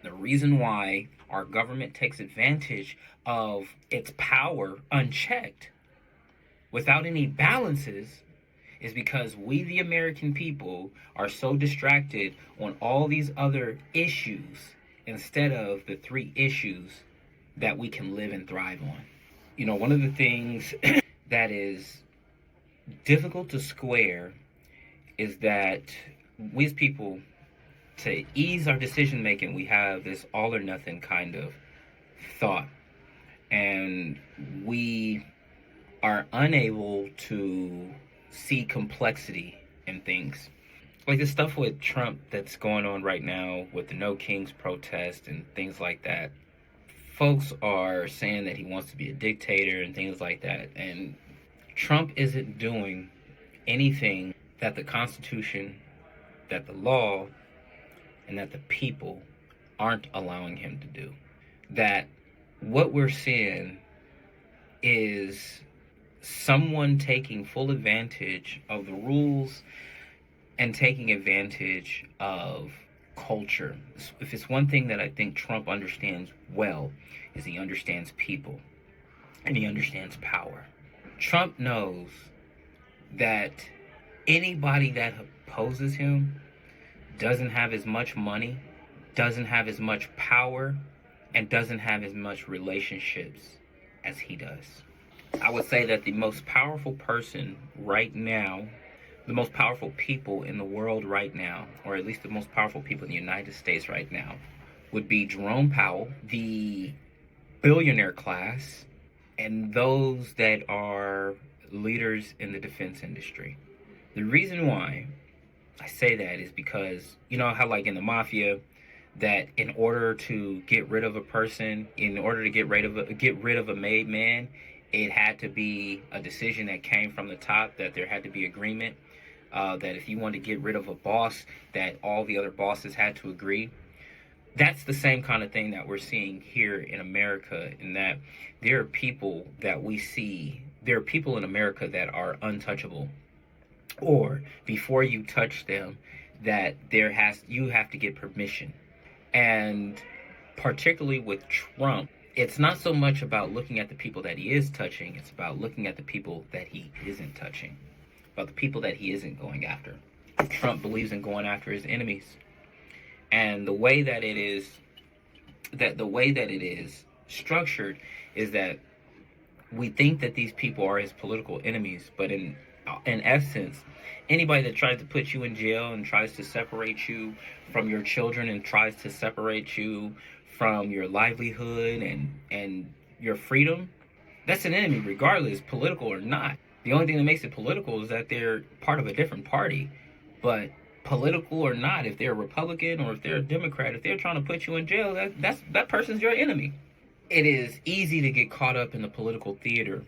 The reason why our government takes advantage of its power unchecked without any balances is because we, the American people, are so distracted on all these other issues instead of the three issues that we can live and thrive on. One of the things that is difficult to square is that we as people, to ease our decision making, we have this all or nothing kind of thought. And we are unable to see complexity in things. Like the stuff with Trump that's going on right now with the No Kings protest and things like that. Folks are saying that he wants to be a dictator and things like that. And Trump isn't doing anything that the Constitution, that the law, and that the people aren't allowing him to do. That what we're seeing is someone taking full advantage of the rules and taking advantage of culture. If it's one thing that I think Trump understands well, is he understands people and he understands power. Trump knows that anybody that opposes him doesn't have as much money, doesn't have as much power, and doesn't have as much relationships as he does. I would say that the most powerful person right now, the most powerful people in the world right now, or at least the most powerful people in the United States right now, would be Jerome Powell, the billionaire class, and those that are leaders in the defense industry. The reason why I say that is because, you know how like in the mafia, that in order to get rid of a person, in order to get rid of a made man, it had to be a decision that came from the top, that there had to be agreement, that if you wanted to get rid of a boss, that all the other bosses had to agree. That's the same kind of thing that we're seeing here in America, in that there are people that we see, there are people in America that are untouchable, or before you touch them, that you have to get permission. And particularly with Trump, it's not so much about looking at the people that he is touching, it's about looking at the people that he isn't touching, about the people that he isn't going after. Trump believes in going after his enemies. And the way that it is structured is that we think that these people are his political enemies, but in essence, anybody that tries to put you in jail and tries to separate you from your children and tries to separate you from your livelihood and your freedom, that's an enemy, regardless, political or not. The only thing that makes it political is that they're part of a different party. But political or not, if they're a Republican or if they're a Democrat, if they're trying to put you in jail, that person's your enemy. It is easy to get caught up in the political theater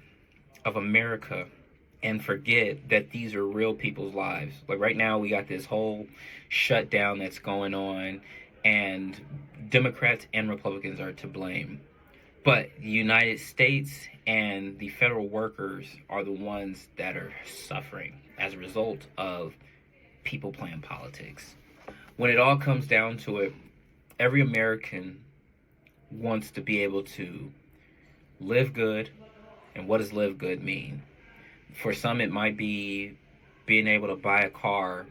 of America and forget that these are real people's lives. Like right now, we got this whole shutdown that's going on, and Democrats and Republicans are to blame. But the United States and the federal workers are the ones that are suffering as a result of people playing politics. When it all comes down to it, every American wants to be able to live good. And what does live good mean? For some, it might be being able to buy a car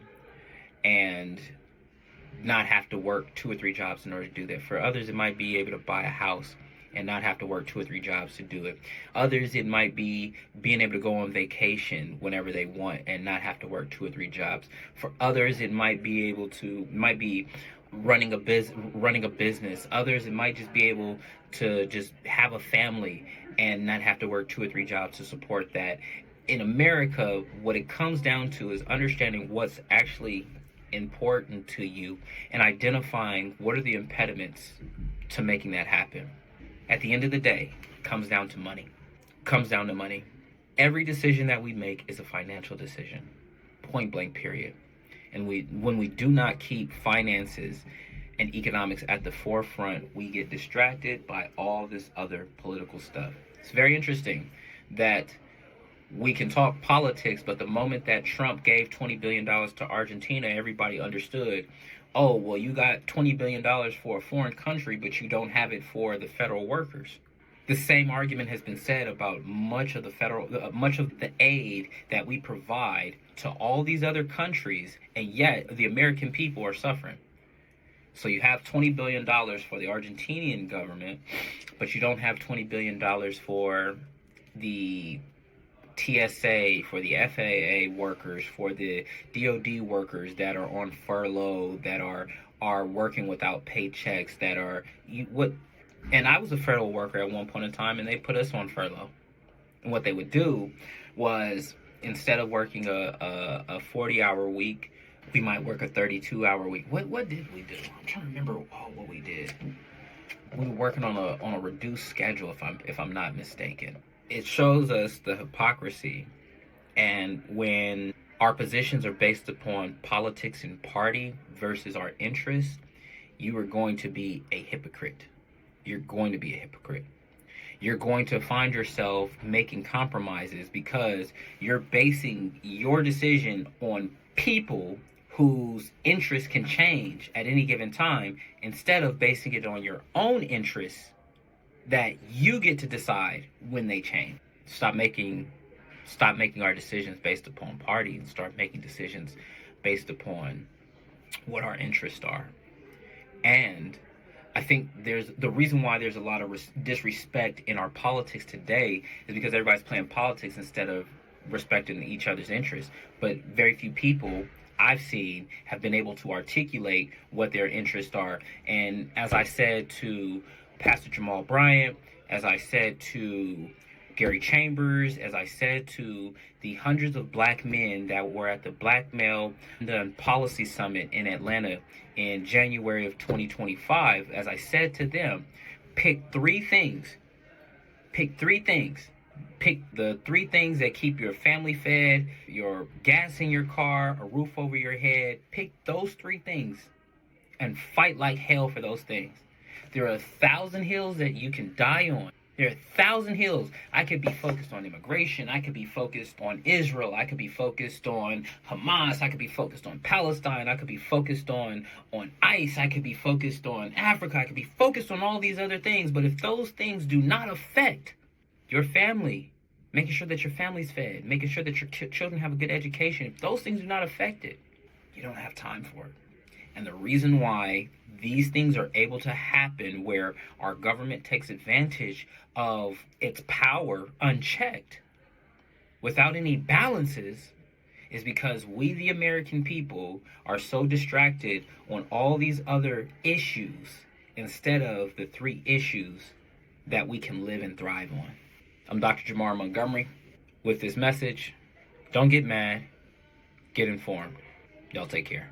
and not have to work 2 or 3 jobs in order to do that. For others, it might be able to buy a house and not have to work 2 or 3 jobs to do it. Others, it might be being able to go on vacation whenever they want and not have to work 2 or 3 jobs. For others, it might be running a business. Others, it might just be able to just have a family and not have to work 2 or 3 jobs to support that. In America, what it comes down to is understanding what's actually important to you and identifying what are the impediments to making that happen. At the end of the day, it comes down to money. Every decision that we make is a financial decision. Point blank, period. And when we do not keep finances and economics at the forefront, we get distracted by all this other political stuff. It's very interesting that we can talk politics, but the moment that Trump gave $20 billion to Argentina, everybody understood Oh, well, you got $20 billion for a foreign country, but you don't have it for the federal workers. The same argument has been said about much of the aid that we provide to all these other countries, and yet the American people are suffering. So you have $20 billion for the Argentinian government, but you don't have $20 billion for the TSA, for the FAA workers, for the DOD workers that are on furlough, that are working without paychecks, that are what. And I was a federal worker at one point in time, and they put us on furlough. And what they would do was, instead of working a 40-hour week, we might work a 32-hour week. What did we do? I'm trying to remember what we did. We were working on a reduced schedule, if I'm not mistaken. It shows us the hypocrisy, and when our positions are based upon politics and party versus our interests, you are going to be a hypocrite. You're going to be a hypocrite. You're going to find yourself making compromises because you're basing your decision on people whose interests can change at any given time, instead of basing it on your own interests that you get to decide when they change. Stop making our decisions based upon party and start making decisions based upon what our interests are. And I think there's the reason why there's a lot of disrespect in our politics today is because everybody's playing politics instead of respecting each other's interests. But very few people I've seen have been able to articulate what their interests are. And as I said to Pastor Jamal Bryant, as I said to Gary Chambers, as I said to the hundreds of black men that were at the Black Male Policy Summit in Atlanta in January of 2025, as I said to them, pick three things. Pick three things. Pick the three things that keep your family fed, your gas in your car, a roof over your head. Pick those three things and fight like hell for those things. There are 1,000 hills that you can die on. There are 1,000 hills. I could be focused on immigration. I could be focused on Israel. I could be focused on Hamas. I could be focused on Palestine. I could be focused on ICE. I could be focused on Africa. I could be focused on all these other things. But if those things do not affect your family, making sure that your family's fed, making sure that your children have a good education, if those things do not affect it, you don't have time for it. And the reason why these things are able to happen, where our government takes advantage of its power unchecked without any balances, is because we, the American people, are so distracted on all these other issues instead of the three issues that we can live and thrive on. I'm Dr. Jamar Montgomery with this message. Don't get mad, get informed. Y'all take care.